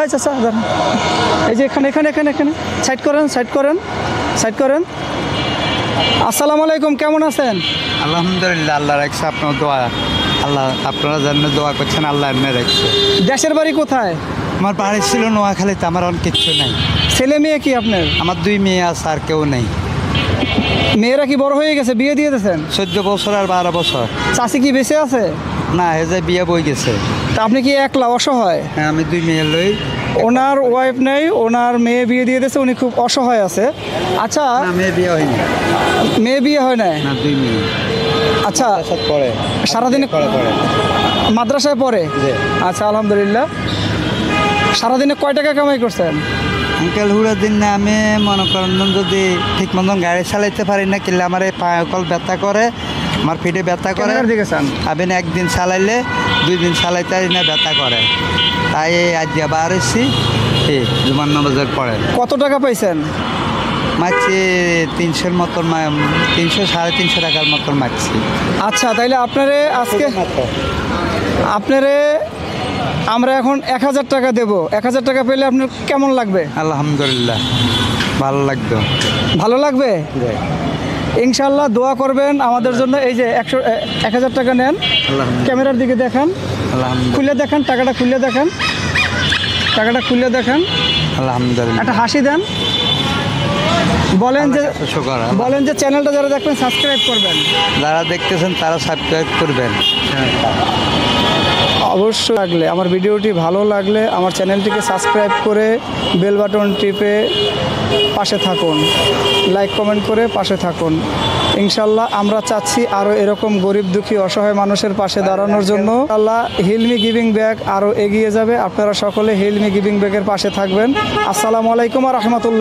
আচ্ছা আচ্ছা দাঁড়ান, এই যে এখানে এখানে এখানে এখানে সাইড করেন সাইড করেন সাইড করেন। আসসালামু আলাইকুম, কেমন আছেন? আলহামদুলিল্লাহ, আল্লাহ রাখছে। আপনার দোয়া, আল্লাহ আপনারা জন্য দোয়া করছেন, আল্লাহ এমনি রাখছে। দেশের বাড়ি কোথায়? আমার বাড়ি ছিল নোয়াখালীতে, আমার অনেক কিচ্ছু নাই। ছেলে মেয়ে কি আপনার? আমার 2 মেয়ে আছে, আর কেউ নেই। মেয়েরা কি বড় হয়ে গেছে, বিয়ে দিয়ে দিয়েছেন? 14 বছর আর 12 বছর। চাষি কি বেঁচে আছে? না, এ যে বিয়ে বই গেছে। তা আপনি কি একলা অসহায়? হ্যাঁ, আমি 2 মেয়ে লই। ওনার ওয়াইফ নেই, ওনার মেয়ে বিয়ে দিয়ে দিয়েছে, উনি খুব অসহায় আছে। আচ্ছা, না, মেয়ে বিয়ে হয়নি। মেয়ে বিয়ে হয় না? না, 2 মেয়ে। আচ্ছা, পড়ে সারাদিনে পড়ে মাদ্রাসায় পড়ে? জি। আচ্ছা, আলহামদুলিল্লাহ। সারাদিনে কয় টাকা কামাই করছেন? আঙ্কেল হুড়া দিন না, আমি মনে করেন যদি ঠিক মতন গাড়ি চালাইতে পারি না, কিনলে আমার এই পায়ে কল ব্যথা করে, আমার পিঠে ব্যথা করে। দেখেছেন আপনি একদিন চালাইলে 2 দিন চালাইতে পারি না, ব্যথা করে। তাই আজ বার এসছি, জুমার নামাজের পরে। কত টাকা পাইছেন? মারছি 300-র মতন, 300-350 টাকার মতন মারছি। আচ্ছা, তাইলে আপনারে আজকে আপনারে আমরা এখন 1000 টাকা দেবো। 1000 টাকা পেলে আপনার কেমন লাগবে? আলহামদুলিল্লাহ, ভালো লাগতো। ভালো লাগবে ইনশাল্লাহ। দোয়া করবেন আমাদের জন্য। এই যে 1000 টাকা নেন, ক্যামেরার দিকে দেখান, আলহামদুলিল্লাহ, খুলে দেখান, টাকাটা খুলে দেখান, টাকাটা খুলে দেখান, আলহামদুলিল্লাহ। একটা হাসি দেন, বলেন যে শুকর। বলেন যে চ্যানেলটা যারা দেখবেন সাবস্ক্রাইব করবেন। যারা দেখতেছেন তারা সাবস্ক্রাইব করবেন। অবশ্যই লাগলে আমার ভিডিওটি ভালো লাগলে আমার চ্যানেলটিকে সাবস্ক্রাইব করে বেল বাটন টিপে পাশে থাকুন, লাইক কমেন্ট করে পাশে থাকুন। ইনশাল্লাহ আমরা চাচ্ছি আরও এরকম গরিব দুঃখী অসহায় মানুষের পাশে দাঁড়ানোর জন্য। আল্লাহ হিলমি গিভিং ব্যাগ আরও এগিয়ে যাবে। আপনারা সকলে হিলমি গিভিং ব্যাগের পাশে থাকবেন। আসসালামু আলাইকুম ওয়া রাহমাতুল্লাহ।